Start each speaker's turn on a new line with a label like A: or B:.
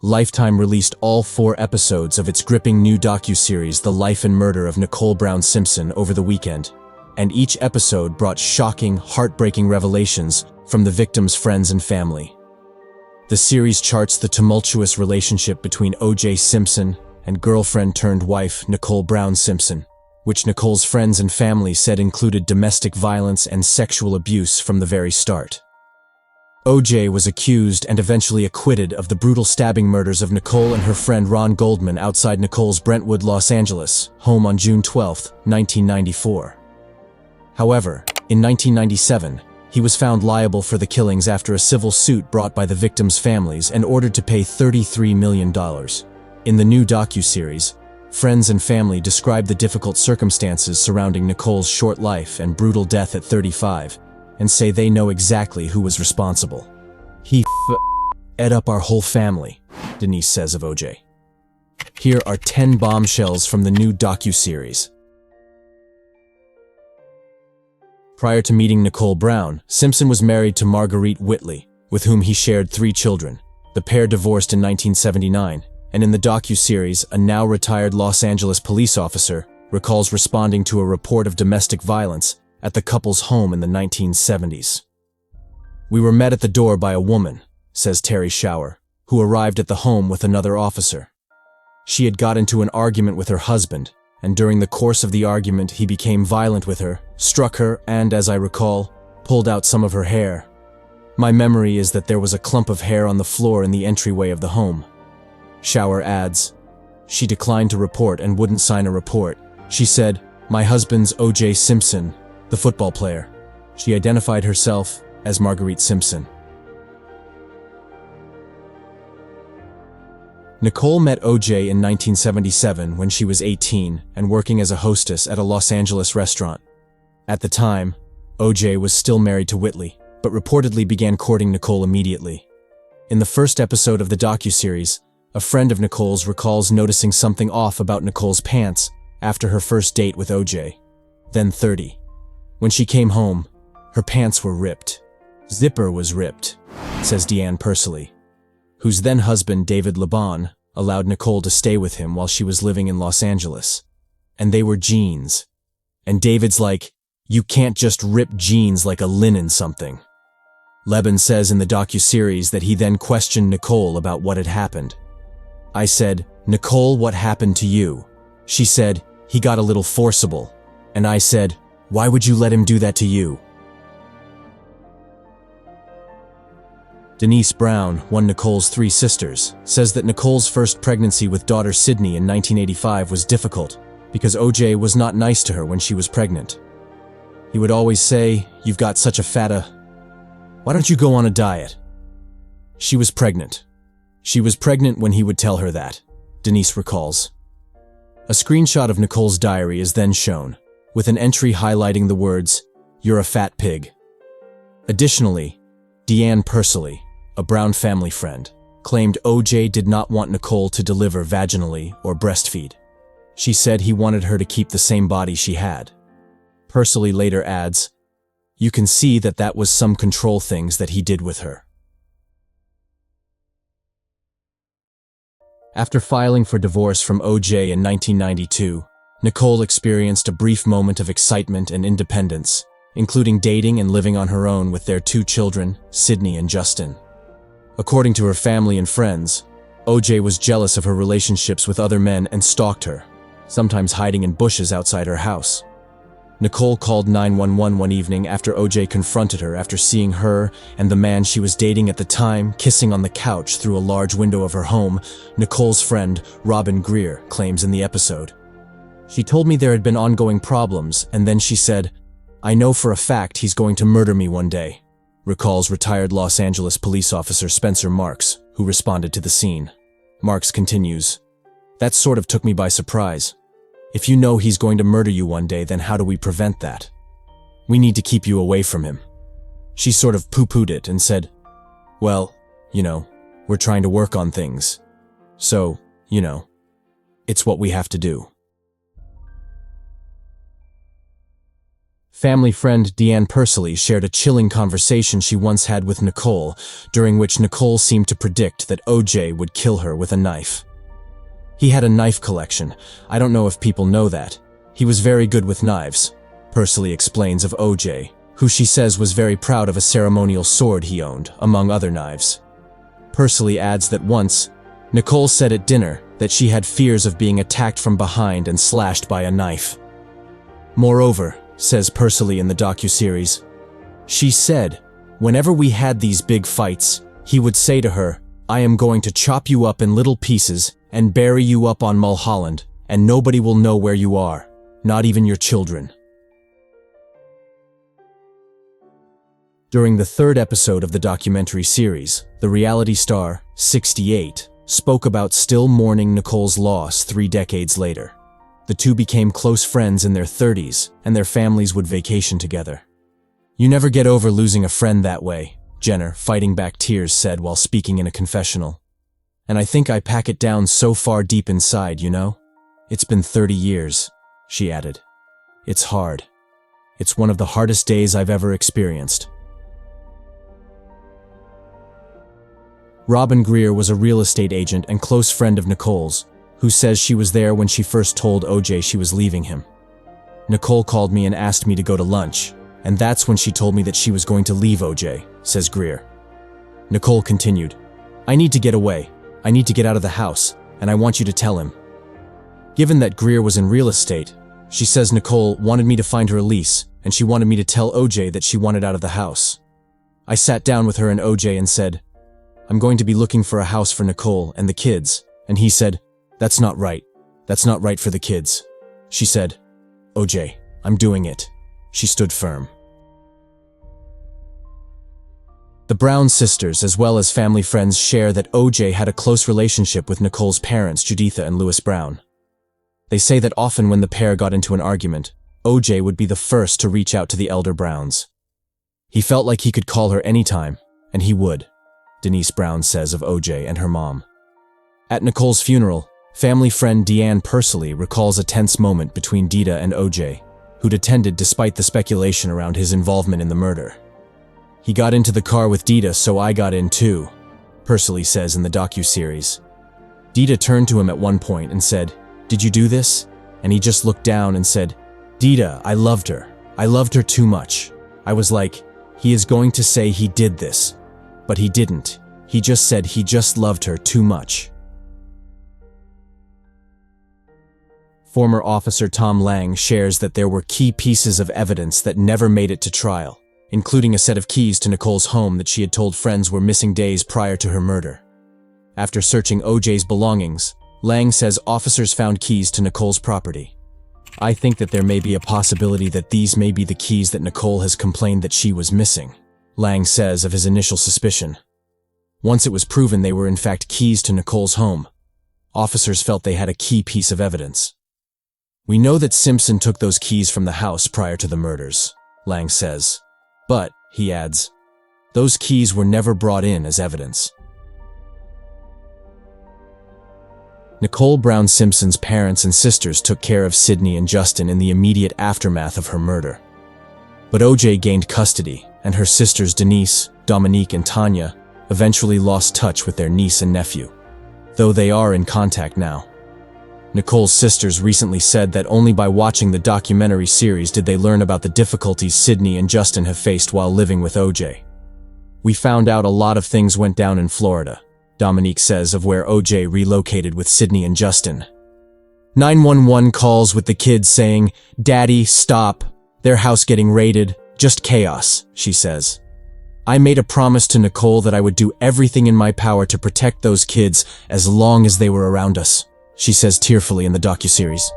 A: Lifetime released all 4 episodes of its gripping new docuseries The Life and Murder of Nicole Brown Simpson over the weekend, and each episode brought shocking, heartbreaking revelations from the victim's friends and family. The series charts the tumultuous relationship between O.J. Simpson and girlfriend-turned-wife Nicole Brown Simpson, which Nicole's friends and family said included domestic violence and sexual abuse from the very start. O.J. was accused and eventually acquitted of the brutal stabbing murders of Nicole and her friend Ron Goldman outside Nicole's Brentwood, Los Angeles, home on June 12, 1994. However, in 1997, he was found liable for the killings after a civil suit brought by the victims' families and ordered to pay $33 million. In the new docuseries, friends and family describe the difficult circumstances surrounding Nicole's short life and brutal death at 35, and say they know exactly who was responsible. He ed up our whole family, Denise says of O.J. Here are 10 bombshells from the new docuseries. Prior to meeting Nicole Brown, Simpson was married to Marguerite Whitley, with whom he shared 3 children. The pair divorced in 1979, and in the docuseries, a now-retired Los Angeles police officer recalls responding to a report of domestic violence at the couple's home in the 1970s. "We were met at the door by a woman," says Terry Shower, who arrived at the home with another officer. She had got into an argument with her husband, and during the course of the argument he became violent with her, struck her, and, as I recall, pulled out some of her hair. My memory is that there was a clump of hair on the floor in the entryway of the home. Shower adds, "She declined to report and wouldn't sign a report. She said, 'My husband's O.J. Simpson, the football player.' She identified herself as Marguerite Simpson." Nicole met O.J. in 1977 when she was 18 and working as a hostess at a Los Angeles restaurant. At the time, O.J. was still married to Whitley, but reportedly began courting Nicole immediately. In the first episode of the docuseries, a friend of Nicole's recalls noticing something off about Nicole's pants after her first date with O.J., then 30. When she came home, her pants were ripped. "Zipper was ripped," says Deanne Pursley, whose then-husband David Laban allowed Nicole to stay with him while she was living in Los Angeles. "And they were jeans. And David's like, 'You can't just rip jeans like a linen something.'" Laban says in the docuseries that he then questioned Nicole about what had happened. "I said, 'Nicole, what happened to you?' She said, 'He got a little forcible.' And I said, 'Why would you let him do that to you?'" Denise Brown, one of Nicole's 3 sisters, says that Nicole's first pregnancy with daughter Sydney in 1985 was difficult because O.J. was not nice to her when she was pregnant. He would always say, "You've got such a why don't you go on a diet?" She was pregnant. She was pregnant when he would tell her that, Denise recalls. A screenshot of Nicole's diary is then shown, with an entry highlighting the words, "You're a fat pig." Additionally, Deanne Pursley, a Brown family friend, claimed O.J. did not want Nicole to deliver vaginally or breastfeed. She said he wanted her to keep the same body she had. Pursley later adds, "You can see that that was some control things that he did with her." After filing for divorce from O.J. in 1992, Nicole experienced a brief moment of excitement and independence, including dating and living on her own with their 2 children, Sydney and Justin. According to her family and friends, O.J. was jealous of her relationships with other men and stalked her, sometimes hiding in bushes outside her house. Nicole called 911 one evening after O.J. confronted her after seeing her and the man she was dating at the time kissing on the couch through a large window of her home, Nicole's friend, Robin Greer, claims in the episode. "She told me there had been ongoing problems, and then she said, 'I know for a fact he's going to murder me one day,'" recalls retired Los Angeles police officer Spencer Marks, who responded to the scene. Marks continues, "That sort of took me by surprise. If you know he's going to murder you one day, then how do we prevent that? We need to keep you away from him." She sort of poo-pooed it and said, "Well, we're trying to work on things. So, it's what we have to do." Family friend Deanne Pursley shared a chilling conversation she once had with Nicole, during which Nicole seemed to predict that OJ would kill her with a knife. He had a knife collection. I don't know if people know that. He was very good with knives, Pursley explains of OJ, who she says was very proud of a ceremonial sword he owned, among other knives. Pursley adds that once, Nicole said at dinner that she had fears of being attacked from behind and slashed by a knife. Moreover, says Pursley in the docuseries, she said, whenever we had these big fights, he would say to her, I am going to chop you up in little pieces and bury you up on Mulholland, and nobody will know where you are, not even your children. During the third episode of the documentary series, the reality star, 68, spoke about still mourning Nicole's loss 3 decades later. The two became close friends in their 30s, and their families would vacation together. You never get over losing a friend that way, Jenner, fighting back tears, said while speaking in a confessional. And I think I pack it down so far deep inside, you know? It's been 30 years, she added. It's hard. It's one of the hardest days I've ever experienced. Robin Greer was a real estate agent and close friend of Nicole's, who says she was there when she first told OJ she was leaving him. Nicole called me and asked me to go to lunch, and that's when she told me that she was going to leave OJ, says Greer. Nicole continued, I need to get away. I need to get out of the house, and I want you to tell him. Given that Greer was in real estate, she says Nicole wanted me to find her a lease, and she wanted me to tell OJ that she wanted out of the house. I sat down with her and OJ and said, I'm going to be looking for a house for Nicole and the kids, and he said, That's not right. That's not right for the kids. She said, OJ, I'm doing it. She stood firm. The Brown sisters, as well as family friends, share that OJ had a close relationship with Nicole's parents, Juditha and Louis Brown. They say that often when the pair got into an argument, OJ would be the first to reach out to the elder Browns. He felt like he could call her anytime, and he would, Denise Brown says of OJ and her mom. At Nicole's funeral, family friend Deanne Pursley recalls a tense moment between Dita and OJ, who'd attended despite the speculation around his involvement in the murder. He got into the car with Dita, so I got in too, Pursley says in the docuseries. Dita turned to him at one point and said, Did you do this? And he just looked down and said, Dita, I loved her. I loved her too much. I was like, he is going to say he did this. But he didn't. He just said he just loved her too much. Former officer Tom Lang shares that there were key pieces of evidence that never made it to trial, including a set of keys to Nicole's home that she had told friends were missing days prior to her murder. After searching OJ's belongings, Lang says officers found keys to Nicole's property. I think that there may be a possibility that these may be the keys that Nicole has complained that she was missing, Lang says of his initial suspicion. Once it was proven they were in fact keys to Nicole's home, officers felt they had a key piece of evidence. We know that Simpson took those keys from the house prior to the murders, Lang says. But, he adds, those keys were never brought in as evidence. Nicole Brown Simpson's parents and sisters took care of Sydney and Justin in the immediate aftermath of her murder. But OJ gained custody, and her sisters Denise, Dominique, and Tanya eventually lost touch with their niece and nephew, though they are in contact now. Nicole's sisters recently said that only by watching the documentary series did they learn about the difficulties Sydney and Justin have faced while living with OJ. We found out a lot of things went down in Florida, Dominique says of where OJ relocated with Sydney and Justin. 911 calls with the kids saying, Daddy, stop, their house getting raided, just chaos, she says. I made a promise to Nicole that I would do everything in my power to protect those kids as long as they were around us, she says tearfully in the docuseries.